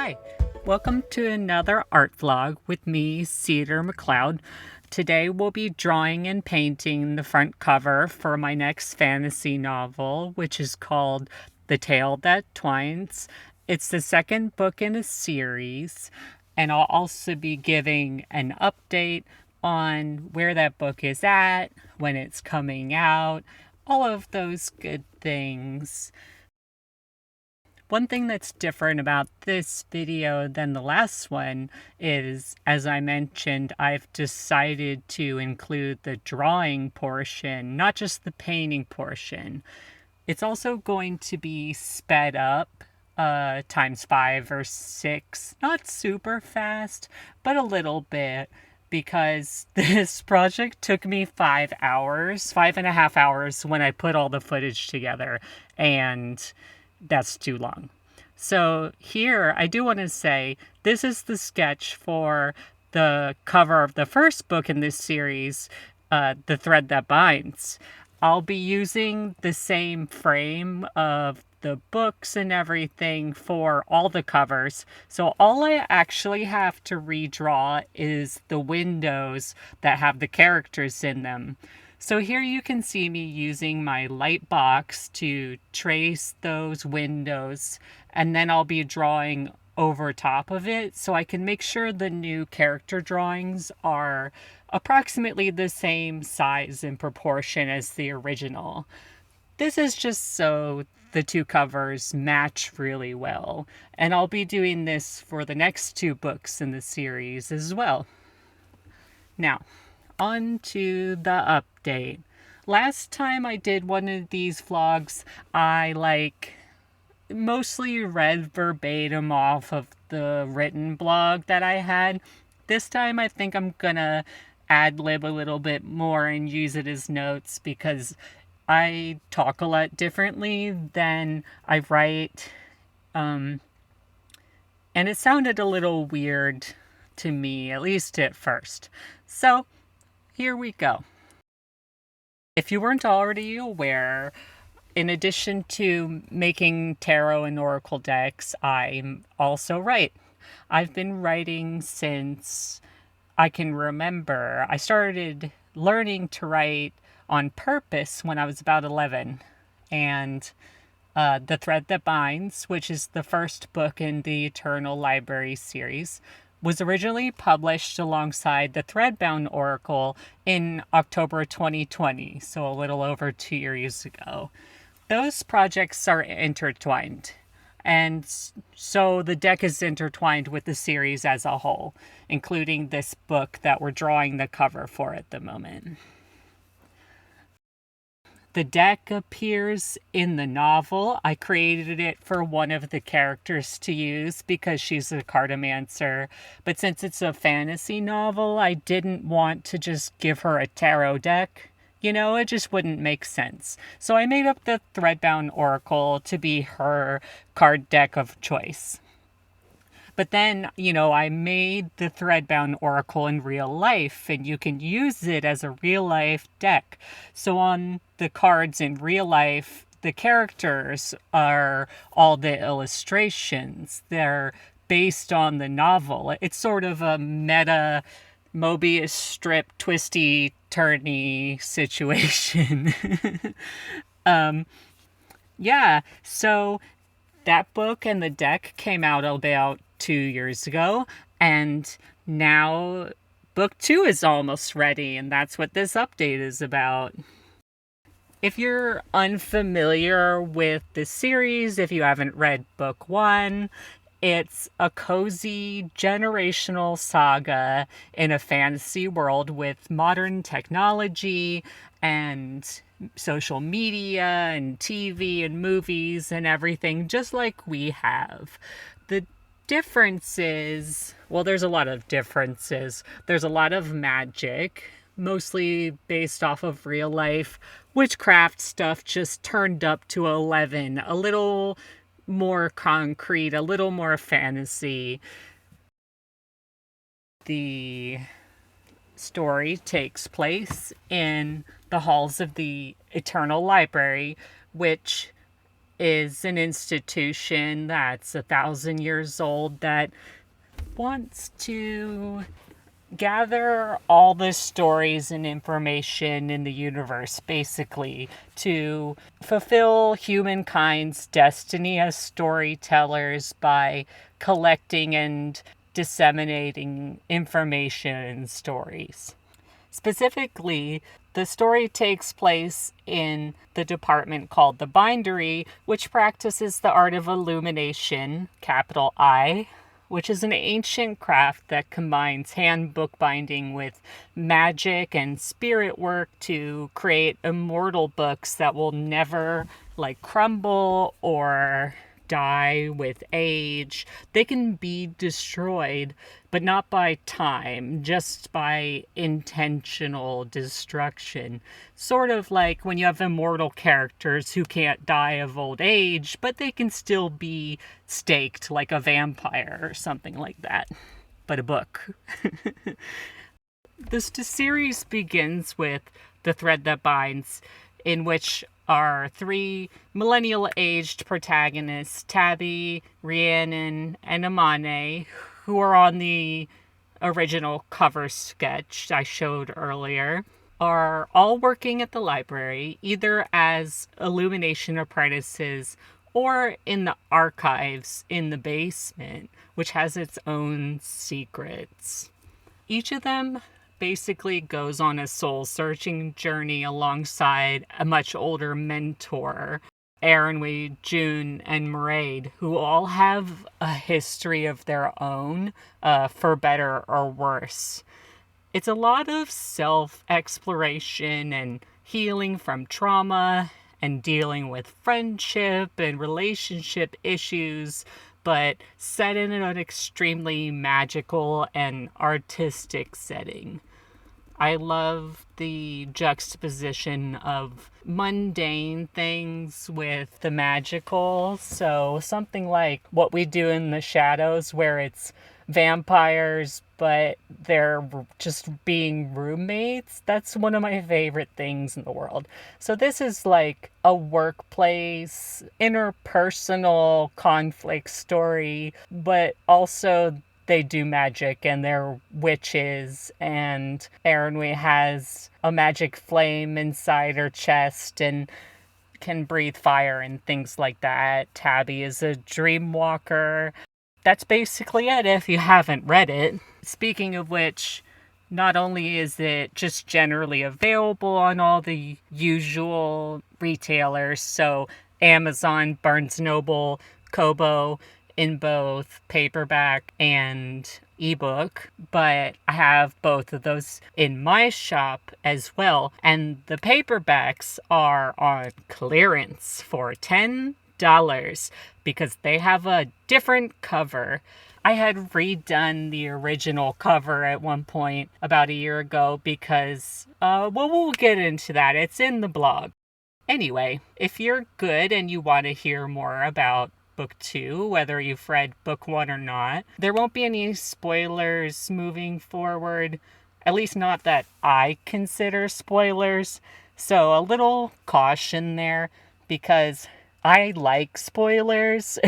Hi, welcome to another art vlog with me, Cedar McLeod. Today we'll be drawing and painting the front cover for my next fantasy novel, which is called The Tale That Twines. It's the second book in a series, and I'll also be giving an update on where that book is at, when it's coming out, all of those good things. One thing that's different about this video than the last one is, as I mentioned, I've decided to include the drawing portion, not just the painting portion. It's also going to be sped up times 5 or 6, not super fast, but a little bit, because this project took me 5 hours, 5.5 hours when I put all the footage together, and that's too long. So here, I do want to say, this is the sketch for the cover of the first book in this series, The Thread That Binds. I'll be using the same frame of the books and everything for all the covers. So all I actually have to redraw is the windows that have the characters in them. So here you can see me using my light box to trace those windows, and then I'll be drawing over top of it so I can make sure the new character drawings are approximately the same size and proportion as the original. This is just so the two covers match really well, and I'll be doing this for the next 2 books in the series as well. Now, on to the update. Last time I did one of these vlogs, I mostly read verbatim off of the written blog that I had. This time I think I'm gonna ad-lib a little bit more and use it as notes, because I talk a lot differently than I write. And it sounded a little weird to me, at least at first. So here we go. If you weren't already aware, in addition to making tarot and oracle decks, I also write. I've been writing since I can remember. I started learning to write on purpose when I was about 11. And The Thread That Binds, which is the first book in the Eternal Library series, was originally published alongside the Threadbound Oracle in October 2020, so a little over 2 years ago. Those projects are intertwined, and so the deck is intertwined with the series as a whole, including this book that we're drawing the cover for at the moment. The deck appears in the novel. I created it for one of the characters to use because she's a cartomancer. But since it's a fantasy novel, I didn't want to just give her a tarot deck. You know, it just wouldn't make sense. So I made up the Threadbound Oracle to be her card deck of choice. But then, I made the Threadbound Oracle in real life, and you can use it as a real life deck. So on the cards in real life, the characters are all the illustrations. They're based on the novel. It's sort of a meta Mobius strip twisty turny situation. Yeah, so that book and the deck came out about 2 years ago, and now book 2 is almost ready, and that's what this update is about. If you're unfamiliar with the series, if you haven't read book 1, it's a cozy generational saga in a fantasy world with modern technology and social media and TV and movies and everything, just like we have. The difference is, well, there's a lot of differences. There's a lot of magic, mostly based off of real life. Witchcraft stuff just turned up to 11, a little more concrete, a little more fantasy. The story takes place in the halls of the Eternal Library, which is an institution that's 1,000 years old that wants to gather all the stories and information in the universe, basically, to fulfill humankind's destiny as storytellers by collecting and disseminating information and stories. Specifically, the story takes place in the department called the Bindery, which practices the art of illumination, capital I, which is an ancient craft that combines hand bookbinding with magic and spirit work to create immortal books that will never crumble or die with age. They can be destroyed, but not by time, just by intentional destruction. Sort of like when you have immortal characters who can't die of old age, but they can still be staked like a vampire or something like that. But a book. This series begins with The Thread That Binds, in which are 3 millennial-aged protagonists, Tabby, Rhiannon, and Amane, who are on the original cover sketch I showed earlier, are all working at the library, either as illumination apprentices or in the archives in the basement, which has its own secrets. Each of them basically goes on a soul-searching journey alongside a much older mentor, Aaron, June, and Mairead, who all have a history of their own, for better or worse. It's a lot of self-exploration and healing from trauma and dealing with friendship and relationship issues, but set in an extremely magical and artistic setting. I love the juxtaposition of mundane things with the magical. So something like What We Do in the Shadows, where it's vampires, but they're just being roommates. That's one of my favorite things in the world. So this is like a workplace, interpersonal conflict story, but also they do magic and they're witches, and Aaron has a magic flame inside her chest and can breathe fire and things like that. Tabby is a dream walker. That's basically it if you haven't read it. Speaking of which, not only is it just generally available on all the usual retailers, so Amazon, Barnes & Noble, Kobo, in both paperback and ebook, but I have both of those in my shop as well, and the paperbacks are on clearance for $10 because they have a different cover. I had redone the original cover at one point about a year ago because, we'll get into that. It's in the blog. Anyway, if you're good and you want to hear more about Book 2, whether you've read Book 1 or not, there won't be any spoilers moving forward, at least not that I consider spoilers. So a little caution there, because I like spoilers.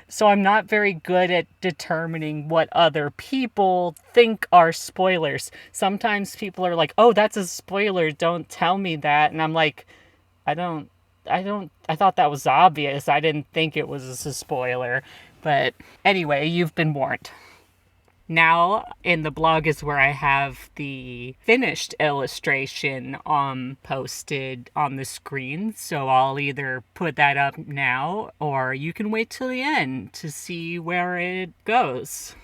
So I'm not very good at determining what other people think are spoilers. Sometimes people are like, oh, that's a spoiler, don't tell me that. And I'm like, I thought that was obvious. I didn't think it was a spoiler. But anyway, you've been warned. Now, in the blog is where I have the finished illustration posted on the screen. So I'll either put that up now, or you can wait till the end to see where it goes.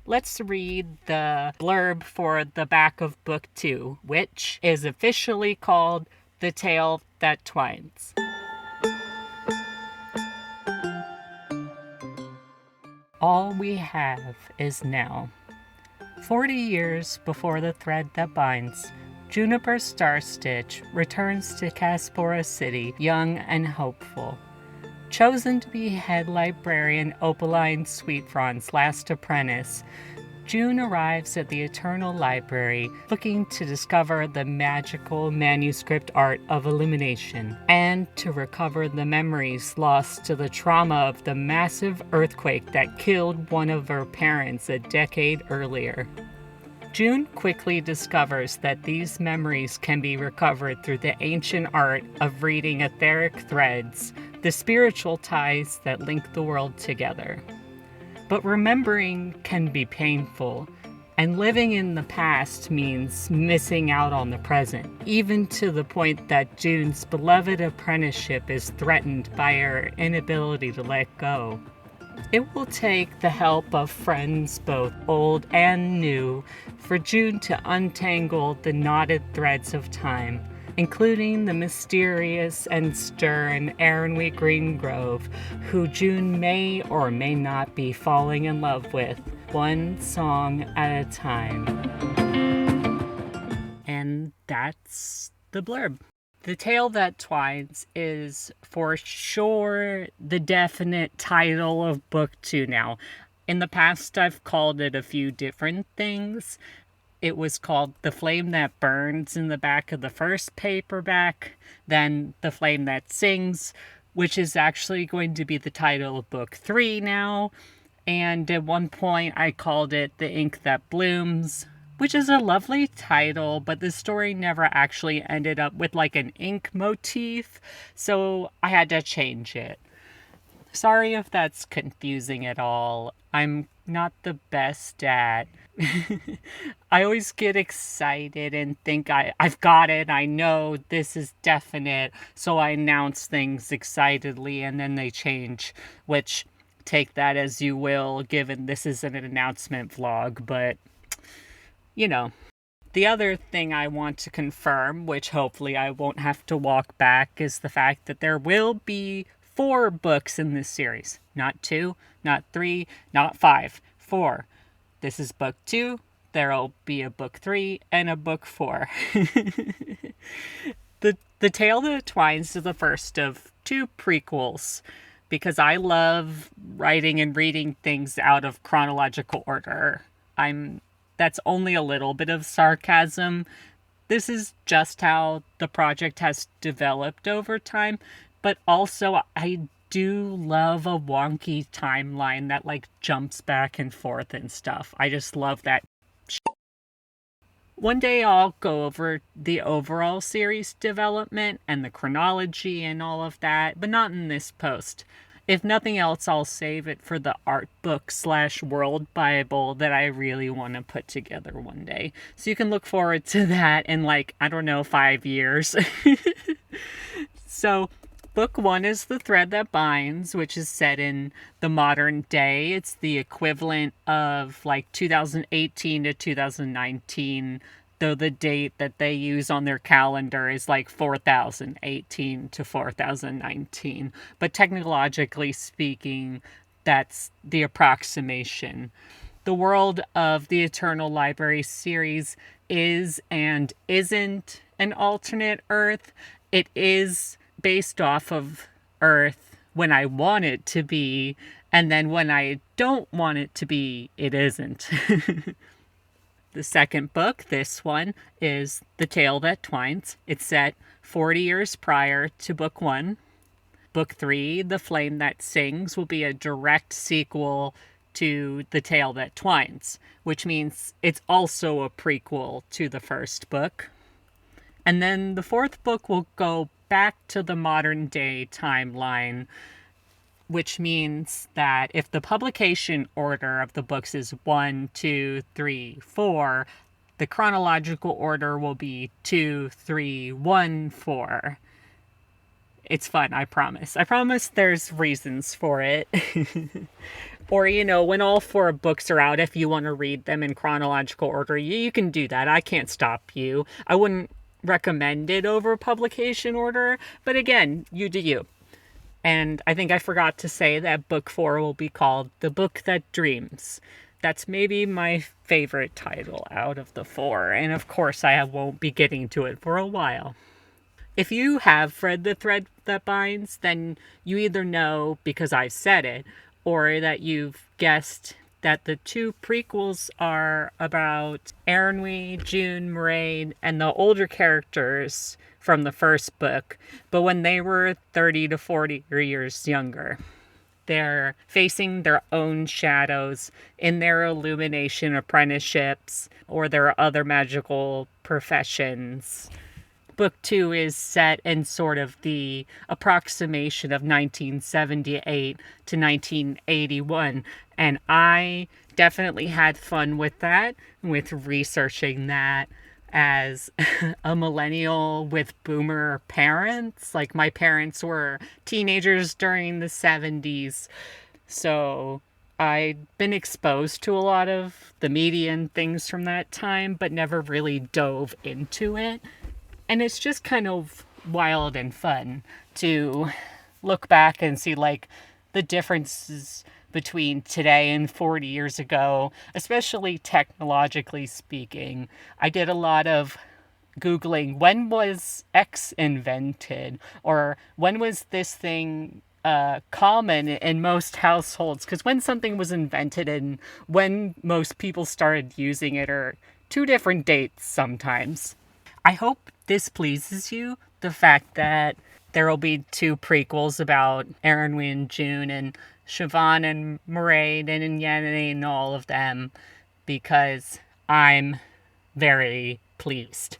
Let's read the blurb for the back of Book 2, which is officially called The Tale That Twines. All we have is now. 40 years before The Thread That Binds, Juniper Starstitch returns to Caspora City, young and hopeful. Chosen to be head librarian Opaline Sweetfront's last apprentice, June arrives at the Eternal Library looking to discover the magical manuscript art of illumination and to recover the memories lost to the trauma of the massive earthquake that killed one of her parents a decade earlier. June quickly discovers that these memories can be recovered through the ancient art of reading etheric threads, the spiritual ties that link the world together. But remembering can be painful, and living in the past means missing out on the present, even to the point that June's beloved apprenticeship is threatened by her inability to let go. It will take the help of friends both old and new for June to untangle the knotted threads of time, including the mysterious and stern Aaronwy Greengrove, who June may or may not be falling in love with, one song at a time. And that's the blurb. The Tale That Twines is for sure the definite title of book 2 now. In the past, I've called it a few different things. It was called The Flame That Burns in the back of the first paperback, then The Flame That Sings, which is actually going to be the title of book 3 now. And at one point, I called it The Ink That Blooms, which is a lovely title, but the story never actually ended up with like an ink motif, so I had to change it. Sorry if that's confusing at all. I'm not the best at... I always get excited and think I've got it, I know this is definite, so I announce things excitedly and then they change, which take that as you will, given this isn't an announcement vlog, but you know. The other thing I want to confirm, which hopefully I won't have to walk back, is the fact that there will be 4 books in this series. Not 2, not 3, not 5. 4. This is book 2. There'll be a book 3 and a book 4. The Tale That Twines is the first of 2 prequels, because I love writing and reading things out of chronological order. That's only a little bit of sarcasm. This is just how the project has developed over time, but also I do love a wonky timeline that like jumps back and forth and stuff. I just love that shit. One day I'll go over the overall series development and the chronology and all of that, but not in this post. If nothing else, I'll save it for the art book / world Bible that I really want to put together one day. So you can look forward to that in 5 years. So book 1 is The Thread That Binds, which is set in the modern day. It's the equivalent of 2018 to 2019, though the date that they use on their calendar is 4018 to 4019. But technologically speaking, that's the approximation. The world of the Eternal Library series is and isn't an alternate Earth. It is based off of Earth when I want it to be, and then when I don't want it to be, it isn't. The second book, this one, is The Tale That Twines. It's set 40 years prior to book 1. Book 3, The Flame That Sings, will be a direct sequel to The Tale That Twines, which means it's also a prequel to the first book. And then the 4th book will go back to the modern day timeline, which means that if the publication order of the books is 1, 2, 3, 4, the chronological order will be 2, 3, 1, 4. It's fun, I promise. I promise there's reasons for it. Or, when all 4 books are out, if you want to read them in chronological order, you can do that. I can't stop you. I wouldn't recommend it over publication order, but again, you do you. And I think I forgot to say that book 4 will be called The Book That Dreams. That's maybe my favorite title out of the 4, and of course I won't be getting to it for a while. If you have read The Thread That Binds, then you either know because I've said it, or that you've guessed that the two prequels are about Erinwy, June, Moraine, and the older characters from the first book, but when they were 30 to 40 years younger. They're facing their own shadows in their illumination apprenticeships or their other magical professions. Book 2 is set in sort of the approximation of 1978 to 1981, and I definitely had fun with that, with researching that as a millennial with boomer parents. Like, my parents were teenagers during the 70s, so I'd been exposed to a lot of the media and things from that time, but never really dove into it. And it's just kind of wild and fun to look back and see, like, the differences between today and 40 years ago, especially technologically speaking. I did a lot of Googling, when was X invented? Or when was this thing common in most households? Because when something was invented and when most people started using it are two different dates sometimes. I hope this pleases you, the fact that there will be two prequels about Erinwy and June and Siobhan and Moraine and Yennefer and all of them, because I'm very pleased.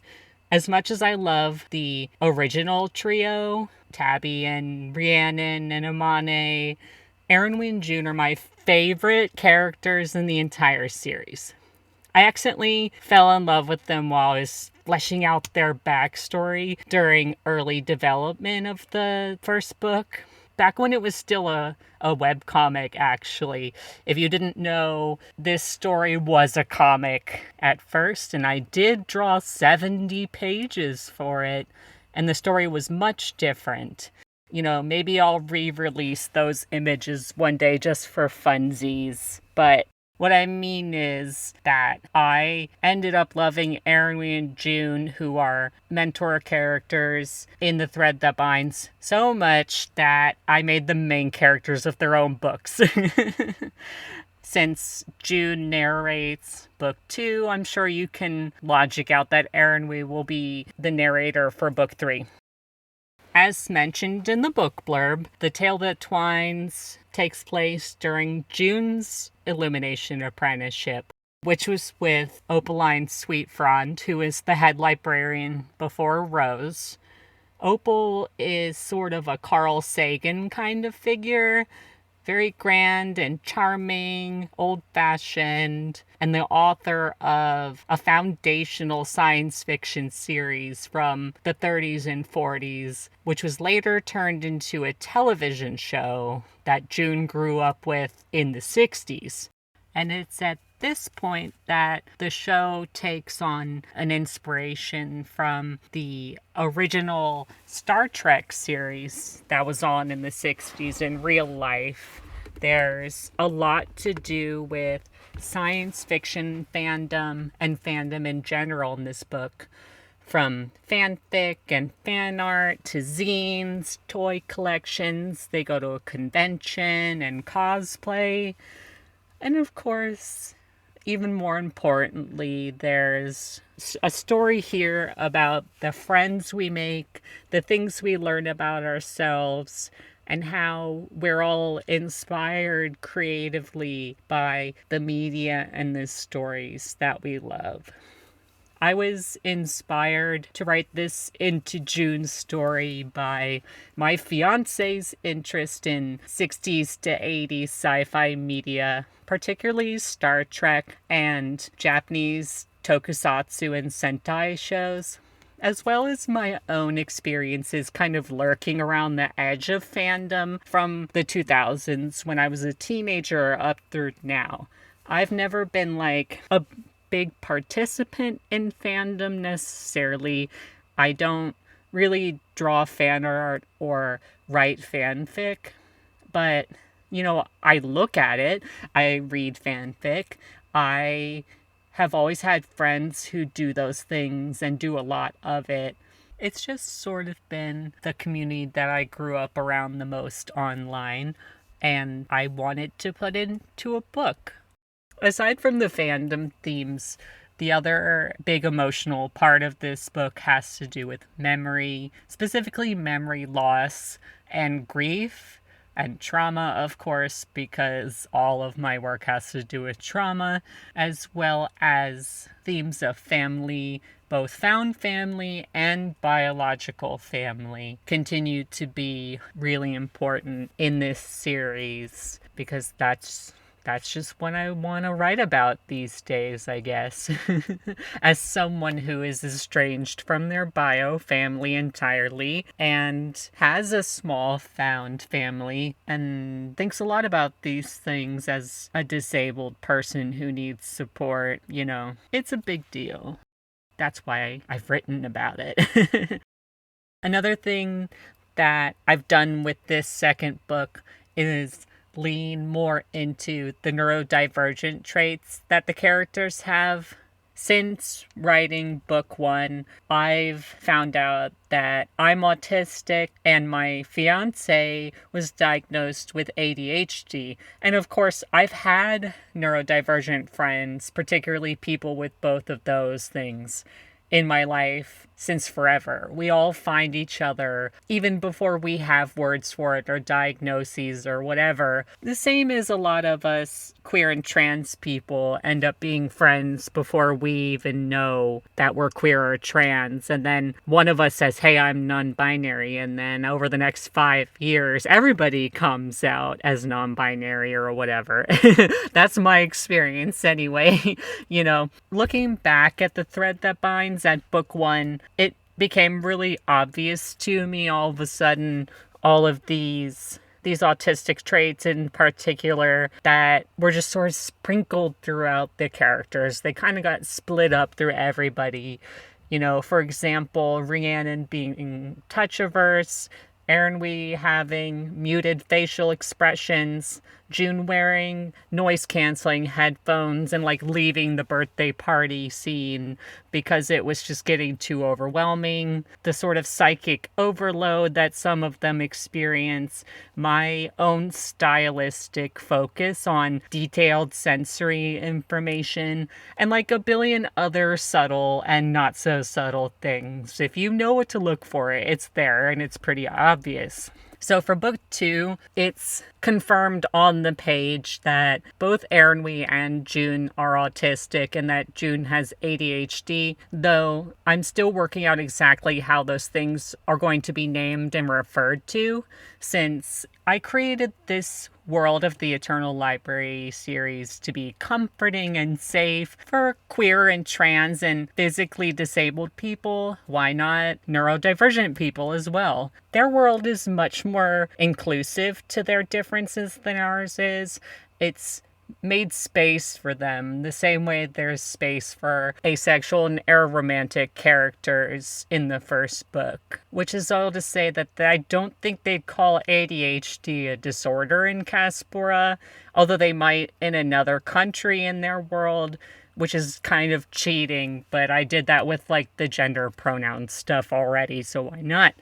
As much as I love the original trio, Tabby and Rhiannon and Amane, Erinwy and June are my favorite characters in the entire series. I accidentally fell in love with them while I was fleshing out their backstory during early development of the first book. Back when it was still a webcomic, actually. If you didn't know, this story was a comic at first, and I did draw 70 pages for it, and the story was much different. You know, maybe I'll re-release those images one day just for funsies, but what I mean is that I ended up loving Erinwy and June, who are mentor characters in the thread that binds, so much that I made them main characters of their own books. Since June narrates book 2, I'm sure you can logic out that Erinwy will be the narrator for book 3. As mentioned in the book blurb, The Tale That Twines takes place during June's Illumination apprenticeship, which was with Opaline Sweetfrond, who is the head librarian before Rose. Opal is sort of a Carl Sagan kind of figure, very grand and charming, old-fashioned, and the author of a foundational science fiction series from the 30s and 40s, which was later turned into a television show that June grew up with in the 60s. And it's at this point that the show takes on an inspiration from the original Star Trek series that was on in the 60s in real life. There's a lot to do with science fiction fandom and fandom in general in this book. From fanfic and fan art to zines, toy collections, they go to a convention and cosplay. And of course, even more importantly, there's a story here about the friends we make, the things we learn about ourselves, and how we're all inspired creatively by the media and the stories that we love. I was inspired to write this into June's story by my fiance's interest in 60s to 80s sci-fi media, particularly Star Trek and Japanese tokusatsu and Sentai shows, as well as my own experiences kind of lurking around the edge of fandom from the 2000s when I was a teenager up through now. I've never been like a big participant in fandom necessarily. I don't really draw fan art or write fanfic, but you know, I look at it, I read fanfic, I have always had friends who do those things and do a lot of it. It's just sort of been the community that I grew up around the most online, and I wanted to put into a book. Aside from the fandom themes, the other big emotional part of this book has to do with memory, specifically memory loss and grief and trauma, of course, because all of my work has to do with trauma, as well as themes of family, both found family and biological family, continue to be really important in this series because that's just what I want to write about these days, I guess. As someone who is estranged from their bio family entirely and has a small found family and thinks a lot about these things as a disabled person who needs support, it's a big deal. That's why I've written about it. Another thing that I've done with this second book is lean more into the neurodivergent traits that the characters have. Since writing book one, I've found out that I'm autistic and my fiance was diagnosed with ADHD. And of course, I've had neurodivergent friends, particularly people with both of those things in my life since forever. We all find each other even before we have words for it or diagnoses or whatever. The same as a lot of us queer and trans people end up being friends before we even know that we're queer or trans. And then one of us says, hey, I'm non-binary. And then over the next 5 years, everybody comes out as non-binary or whatever. That's my experience anyway. Looking back at the thread that binds at book one, it became really obvious to me all of a sudden, all of these autistic traits in particular that were just sort of sprinkled throughout the characters. They kind of got split up through everybody. For example, Rhiannon being touch averse, Erinwe having muted facial expressions, June wearing noise-canceling headphones and leaving the birthday party scene because it was just getting too overwhelming, the sort of psychic overload that some of them experience, my own stylistic focus on detailed sensory information, and a billion other subtle and not so subtle things. If you know what to look for, it's there and it's pretty obvious. So for book two, it's confirmed on the page that both Erinwe and June are autistic and that June has ADHD, though I'm still working out exactly how those things are going to be named and referred to, since I created this World of the Eternal Library series to be comforting and safe for queer and trans and physically disabled people. Why not neurodivergent people as well? Their world is much more inclusive to their differences than ours is. It's made space for them the same way there's space for asexual and aromantic characters in the first book. Which is all to say that I don't think they'd call ADHD a disorder in Caspora, although they might in another country in their world, which is kind of cheating, but I did that with the gender pronoun stuff already, so why not?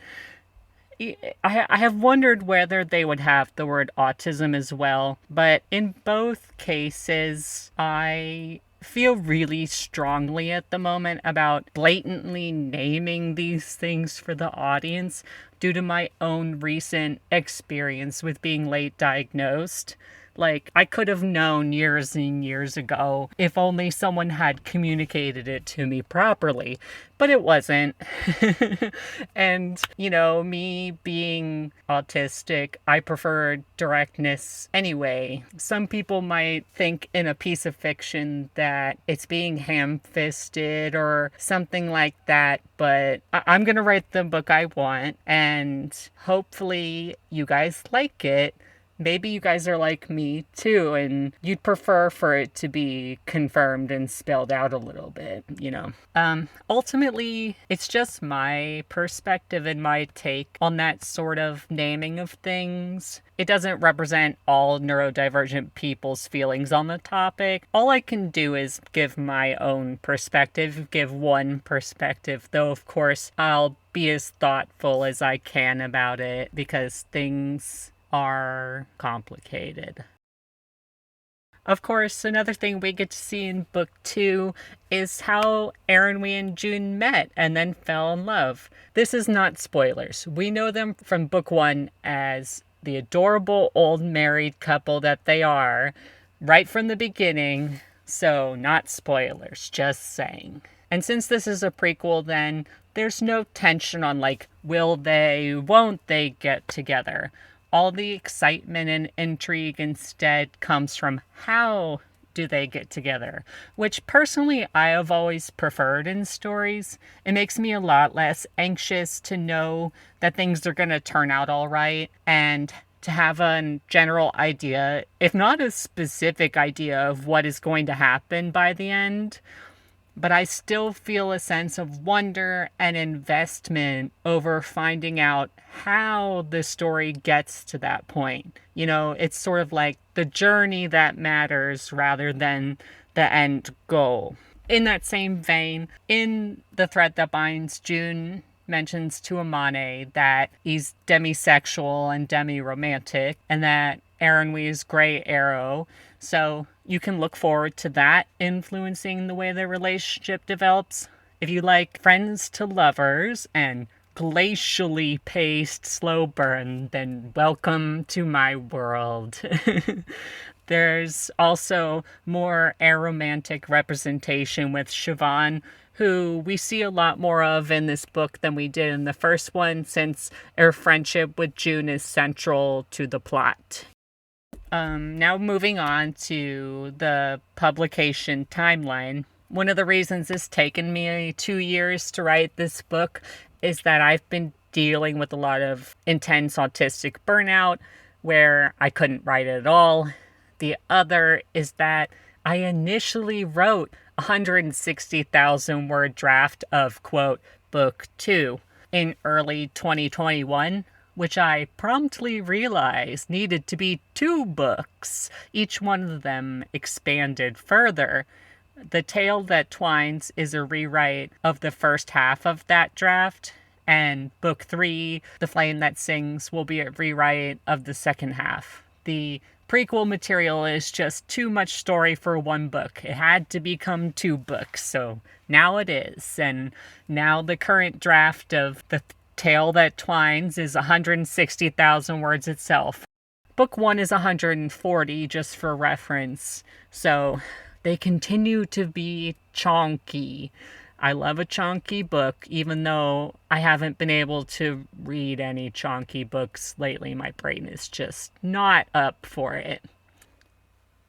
I have wondered whether they would have the word autism as well, but in both cases, I feel really strongly at the moment about blatantly naming these things for the audience due to my own recent experience with being late diagnosed. I could have known years and years ago if only someone had communicated it to me properly, but it wasn't. And, me being autistic, I prefer directness anyway. Some people might think in a piece of fiction that it's being ham-fisted or something like that, but I'm gonna write the book I want, and hopefully you guys like it. Maybe you guys are like me too, and you'd prefer for it to be confirmed and spelled out a little bit, Ultimately, it's just my perspective and my take on that sort of naming of things. It doesn't represent all neurodivergent people's feelings on the topic. All I can do is give my own perspective, give one perspective, though of course I'll be as thoughtful as I can about it because things are complicated. Of course, another thing we get to see in book 2 is how Aaronwee and June met and then fell in love. This is not spoilers. We know them from book 1 as the adorable old married couple that they are right from the beginning, so not spoilers, just saying. And since this is a prequel, then there's no tension on like, will they, won't they get together? All the excitement and intrigue instead comes from how do they get together, which personally I have always preferred in stories. It makes me a lot less anxious to know that things are going to turn out all right and to have a general idea, if not a specific idea, of what is going to happen by the end. But I still feel a sense of wonder and investment over finding out how the story gets to that point. You know, it's sort of like the journey that matters rather than the end goal. In that same vein, in The Thread That Binds, June mentions to Amane that he's demisexual and demi-romantic and that Aaronwee is Grey Arrow. So you can look forward to that influencing the way the relationship develops. If you like friends to lovers and glacially paced slow burn, then welcome to my world. There's also more aromantic representation with Siobhan, who we see a lot more of in this book than we did in the first one, since her friendship with June is central to the plot. Now moving on to the publication timeline. One of the reasons it's taken me 2 years to write this book is that I've been dealing with a lot of intense autistic burnout where I couldn't write at all. The other is that I initially wrote a 160,000 word draft of, quote, book 2 in early 2021, which I promptly realized needed to be 2 books, each one of them expanded further. The Tale That Twines is a rewrite of the first half of that draft, and book 3, The Flame That Sings, will be a rewrite of the second half. The prequel material is just too much story for one book. It had to become 2 books, so now it is. And now the current draft of The Tale That Twines is 160,000 words itself. Book 1 is 140, just for reference. So they continue to be chonky. I love a chonky book, even though I haven't been able to read any chonky books lately. My brain is just not up for it.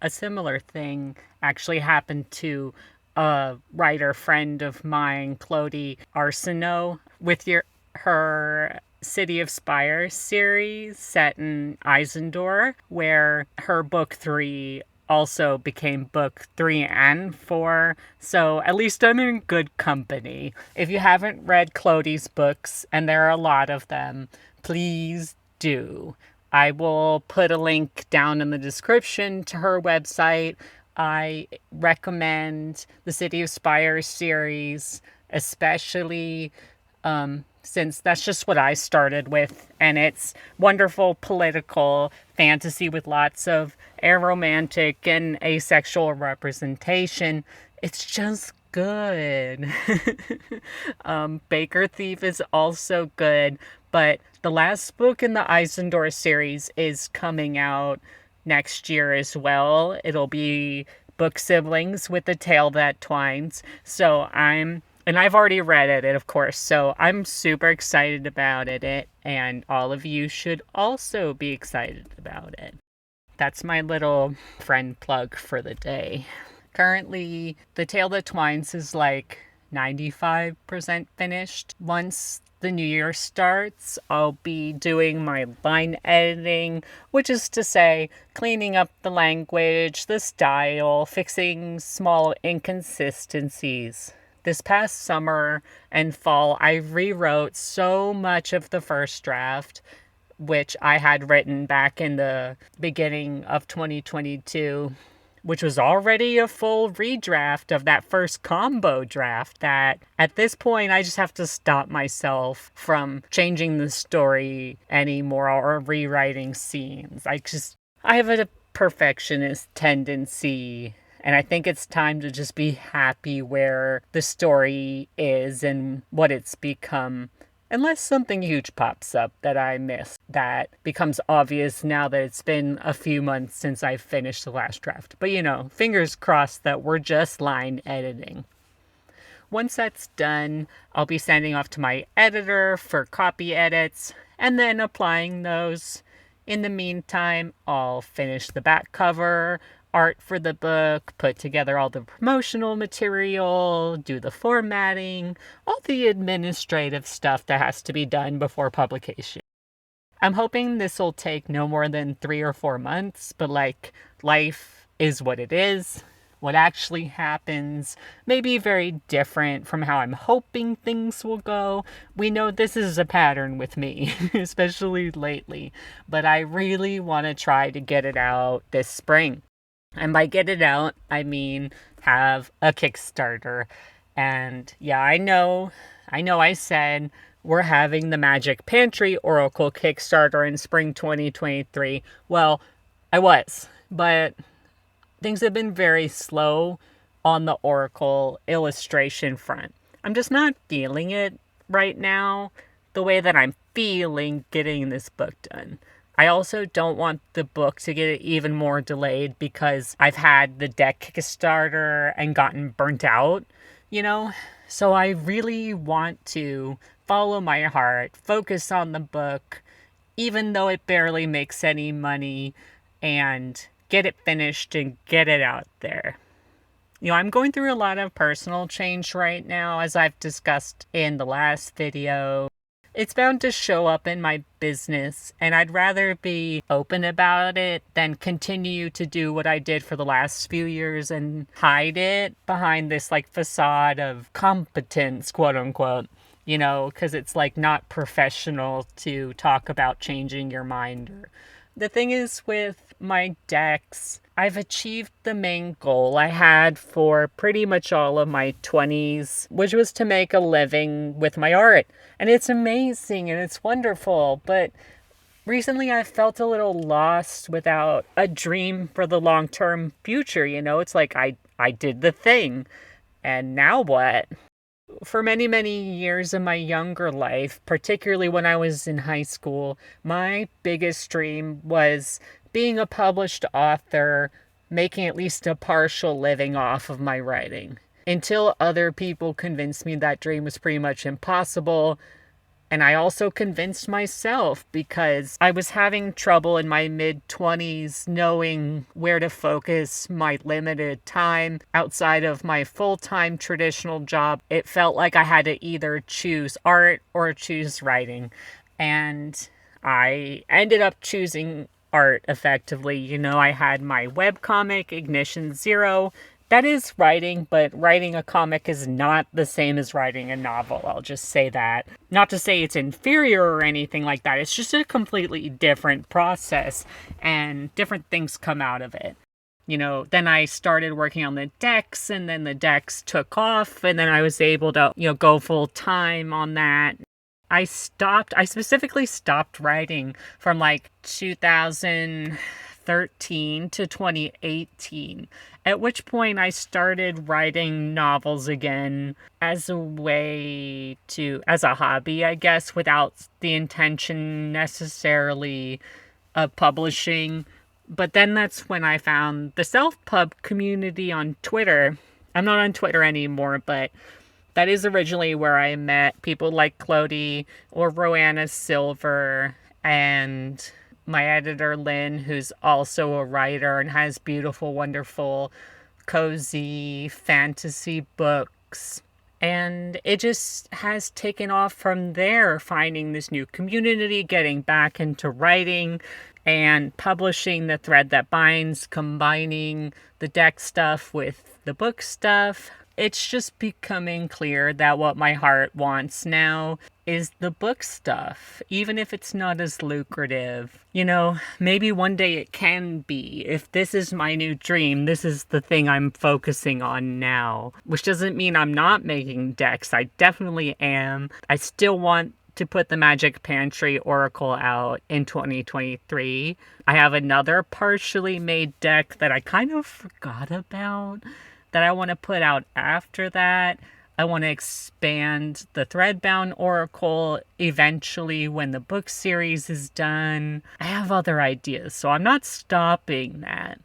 A similar thing actually happened to a writer friend of mine, Clodie Arsenault, with her City of Spires series set in Eisendor, where her book 3 also became book 3 and 4, so at least I'm in good company. If you haven't read Clodie's books, and there are a lot of them, please do. I will put a link down in the description to her website. I recommend the City of Spires series, especially since that's just what I started with, and it's wonderful political fantasy with lots of aromantic and asexual representation. It's just good. Baker Thief is also good, but the last book in the Eisendor series is coming out next year as well. It'll be Book Siblings with The Tale That Twines, and I've already read it, of course, so I'm super excited about it, and all of you should also be excited about it. That's my little friend plug for the day. Currently, The Tale That Twines is like 95% finished. Once the new year starts, I'll be doing my line editing, which is to say, cleaning up the language, the style, fixing small inconsistencies. This past summer and fall, I rewrote so much of the first draft, which I had written back in the beginning of 2022, which was already a full redraft of that first combo draft, that at this point I just have to stop myself from changing the story anymore or rewriting scenes. I have a perfectionist tendency. And I think it's time to just be happy where the story is and what it's become. Unless something huge pops up that I missed that becomes obvious now that it's been a few months since I finished the last draft. But fingers crossed that we're just line editing. Once that's done, I'll be sending off to my editor for copy edits and then applying those. In the meantime, I'll finish the back cover, art for the book, put together all the promotional material, do the formatting, all the administrative stuff that has to be done before publication. I'm hoping this will take no more than 3 or 4 months, but life is what it is. What actually happens may be very different from how I'm hoping things will go. We know this is a pattern with me, especially lately, but I really want to try to get it out this spring. And by get it out, I mean have a Kickstarter. And yeah, I know I said we're having the Magic Pantry Oracle Kickstarter in spring 2023. Well, I was, but things have been very slow on the Oracle illustration front. I'm just not feeling it right now the way that I'm feeling getting this book done. I also don't want the book to get even more delayed because I've had the deck Kickstarter and gotten burnt out, So I really want to follow my heart, focus on the book, even though it barely makes any money, and get it finished and get it out there. I'm going through a lot of personal change right now, as I've discussed in the last video. It's bound to show up in my business, and I'd rather be open about it than continue to do what I did for the last few years and hide it behind this facade of competence, quote unquote, because it's not professional to talk about changing your mind. The thing is with my decks, I've achieved the main goal I had for pretty much all of my 20s, which was to make a living with my art. And it's amazing and it's wonderful, but recently I felt a little lost without a dream for the long-term future, It's I did the thing, and now what? For many, many years of my younger life, particularly when I was in high school, my biggest dream was being a published author, making at least a partial living off of my writing. Until other people convinced me that dream was pretty much impossible. And I also convinced myself because I was having trouble in my mid-20s knowing where to focus my limited time outside of my full-time traditional job. It felt like I had to either choose art or choose writing. And I ended up choosing art effectively. I had my webcomic, Ignition Zero. That is writing, but writing a comic is not the same as writing a novel. I'll just say that. Not to say it's inferior or anything like that. It's just a completely different process, and different things come out of it. Then I started working on the decks, and then the decks took off, and then I was able to, go full time on that. I specifically stopped writing from 2013 to 2018, at which point I started writing novels again as a hobby, I guess, without the intention necessarily of publishing. But then that's when I found the self-pub community on Twitter. I'm not on Twitter anymore, but that is originally where I met people like Clody or Roanna Silver and my editor Lynn, who's also a writer and has beautiful, wonderful, cozy fantasy books. And it just has taken off from there, finding this new community, getting back into writing and publishing The Thread That Binds, combining the deck stuff with the book stuff. It's just becoming clear that what my heart wants now is the book stuff, even if it's not as lucrative. Maybe one day it can be. If this is my new dream, this is the thing I'm focusing on now. Which doesn't mean I'm not making decks. I definitely am. I still want to put the Magic Pantry Oracle out in 2023. I have another partially made deck that I kind of forgot about that I want to put out after that. I want to expand the Threadbound Oracle eventually when the book series is done. I have other ideas, so I'm not stopping that.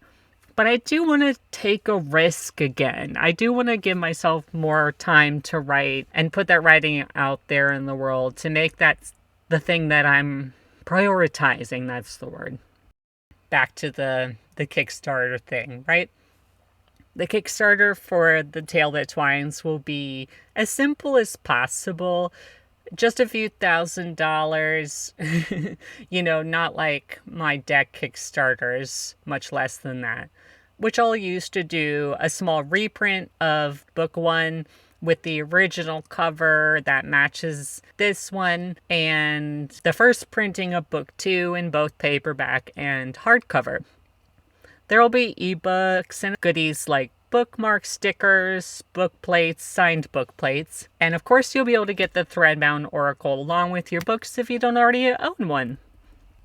But I do want to take a risk again. I do want to give myself more time to write and put that writing out there in the world to make that the thing that I'm prioritizing. That's the word. Back to the Kickstarter thing, right? The Kickstarter for The Tale That Twines will be as simple as possible. Just a few $1,000s. Not like my deck Kickstarters, much less than that. Which I'll use to do a small reprint of book 1 with the original cover that matches this one, and the first printing of book 2 in both paperback and hardcover. There will be ebooks and goodies like bookmark stickers, book plates, signed book plates, and of course you'll be able to get the Threadbound Oracle along with your books if you don't already own one.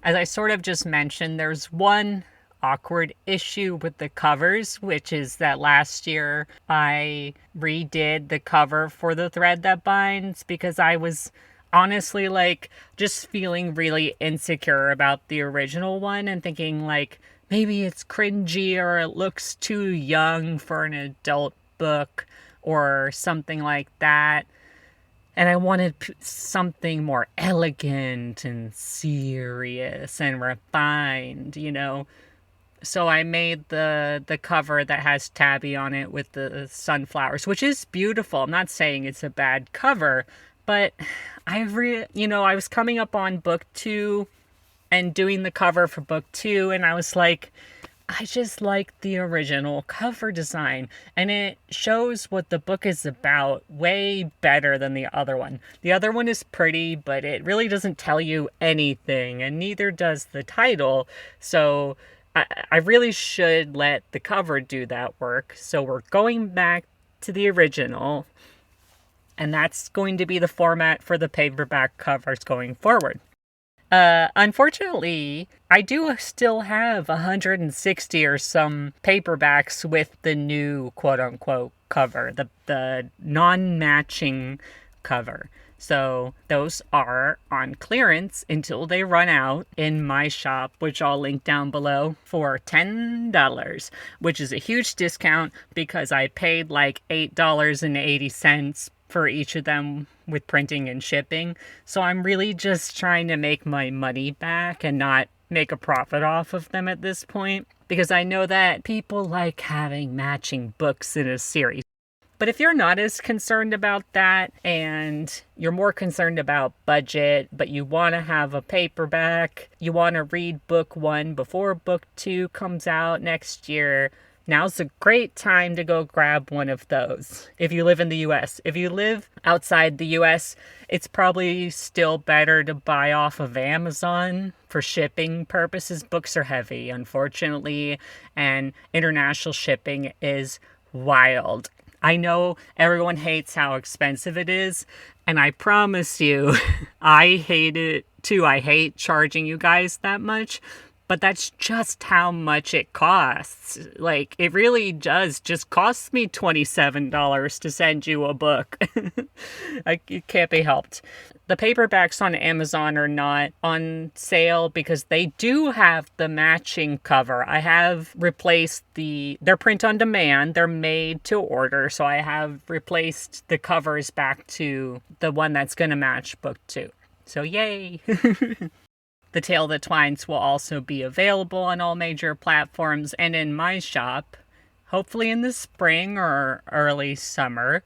As I sort of just mentioned, there's one awkward issue with the covers, which is that last year I redid the cover for The Thread That Binds because I was honestly just feeling really insecure about the original one and thinking maybe it's cringy or it looks too young for an adult book or something like that. And I wanted something more elegant and serious and refined, So I made the cover that has Tabby on it with the sunflowers, which is beautiful. I'm not saying it's a bad cover, but I was coming up on book 2 and doing the cover for book 2, and I was like, I just like the original cover design, and it shows what the book is about way better than the other one. The other one is pretty, but it really doesn't tell you anything, and neither does the title, so I really should let the cover do that work. So we're going back to the original, and that's going to be the format for the paperback covers going forward. Unfortunately, I do still have 160 or some paperbacks with the new quote-unquote cover, the non-matching cover. So those are on clearance until they run out in my shop, which I'll link down below, for $10, which is a huge discount because I paid $8.80 for each of them with printing and shipping. So I'm really just trying to make my money back and not make a profit off of them at this point, because I know that people like having matching books in a series. But if you're not as concerned about that and you're more concerned about budget, but you want to have a paperback, you want to read book 1 before book 2 comes out next year, now's a great time to go grab one of those if you live in the US. If you live outside the US, it's probably still better to buy off of Amazon for shipping purposes. Books are heavy, unfortunately, and international shipping is wild. I know everyone hates how expensive it is, and I promise you, I hate it too. I hate charging you guys that much, but that's just how much it costs. It really does just cost me $27 to send you a book. It can't be helped. The paperbacks on Amazon are not on sale because they do have the matching cover. I have replaced they're print on demand, they're made to order, so I have replaced the covers back to the one that's going to match book 2. So yay! The Tale That Twines will also be available on all major platforms and in my shop, hopefully in the spring or early summer.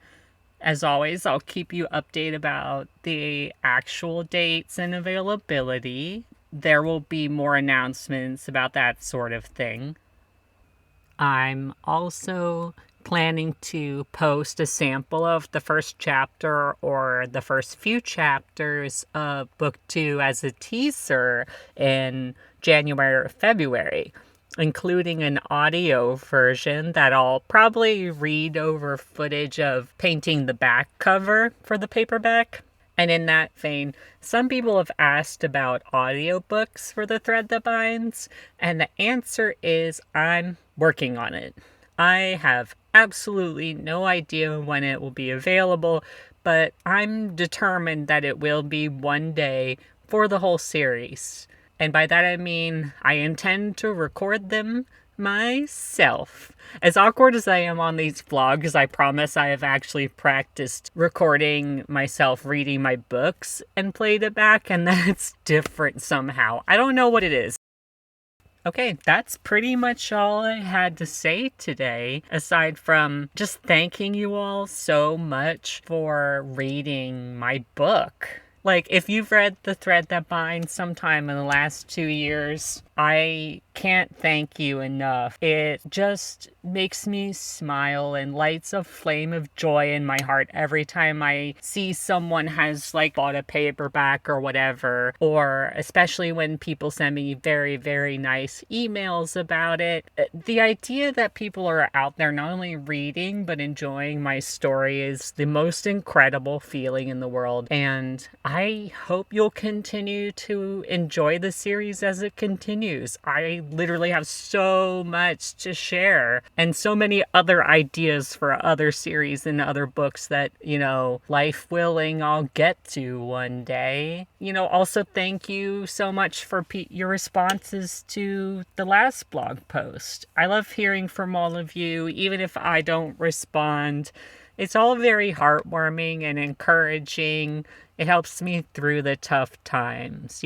As always, I'll keep you updated about the actual dates and availability. There will be more announcements about that sort of thing. I'm also planning to post a sample of the first chapter or the first few chapters of book 2 as a teaser in January or February, including an audio version that I'll probably read over footage of painting the back cover for the paperback. And in that vein, some people have asked about audiobooks for The Thread That Binds, and the answer is I'm working on it. I have absolutely no idea when it will be available, but I'm determined that it will be one day for the whole series. And by that I mean I intend to record them myself. As awkward as I am on these vlogs, I promise I have actually practiced recording myself reading my books and played it back, and that's different somehow. I don't know what it is. Okay, that's pretty much all I had to say today, aside from just thanking you all so much for reading my book. Like, if you've read The Thread That Binds sometime in the last 2 years, I can't thank you enough. It just makes me smile and lights a flame of joy in my heart every time I see someone has like bought a paperback or whatever, or especially when people send me very, very nice emails about it. The idea that people are out there not only reading but enjoying my story is the most incredible feeling in the world, and I hope you'll continue to enjoy the series as it continues. I literally have so much to share and so many other ideas for other series and other books that, life willing, I'll get to one day. Also thank you so much for your responses to the last blog post. I love hearing from all of you, even if I don't respond. It's all very heartwarming and encouraging. It helps me through the tough times,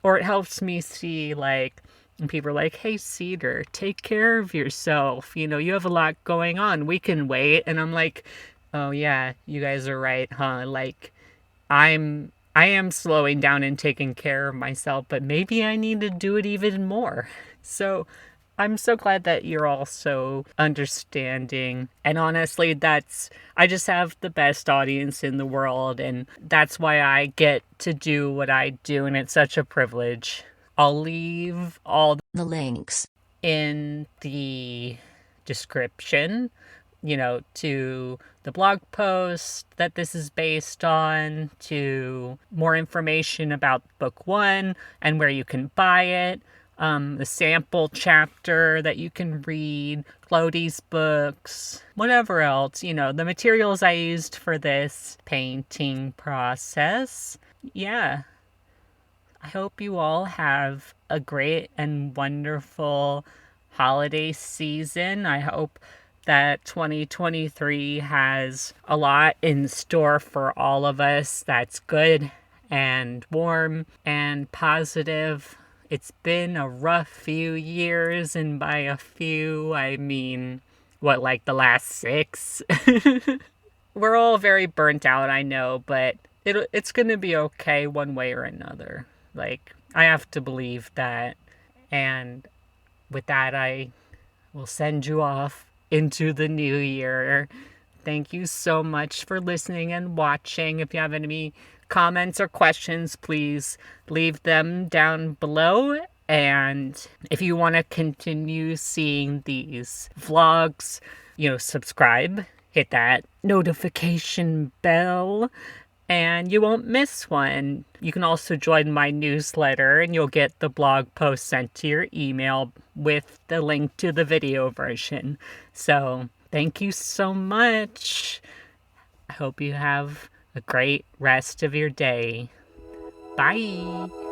Or it helps me see, like, when people are like, hey, Cedar, take care of yourself. You have a lot going on. We can wait. And I'm like, oh, yeah, you guys are right, huh? Like, I am slowing down and taking care of myself, but maybe I need to do it even more. So I'm so glad that you're all so understanding. And honestly, I just have the best audience in the world, and that's why I get to do what I do, and it's such a privilege. I'll leave all the links in the description, to the blog post that this is based on, to more information about book one and where you can buy it, the sample chapter that you can read, Clody's books, whatever else, the materials I used for this painting process. Yeah. I hope you all have a great and wonderful holiday season. I hope that 2023 has a lot in store for all of us that's good and warm and positive. It's been a rough few years, and by a few, I mean, like the last 6? We're all very burnt out, I know, but it's going to be okay one way or another. Like, I have to believe that. And with that, I will send you off into the new year. Thank you so much for listening and watching. If you have any comments or questions, please leave them down below. And if you want to continue seeing these vlogs, subscribe, hit that notification bell, and you won't miss one. You can also join my newsletter, and you'll get the blog post sent to your email with the link to the video version. So, thank you so much. I hope you have a great rest of your day. Bye.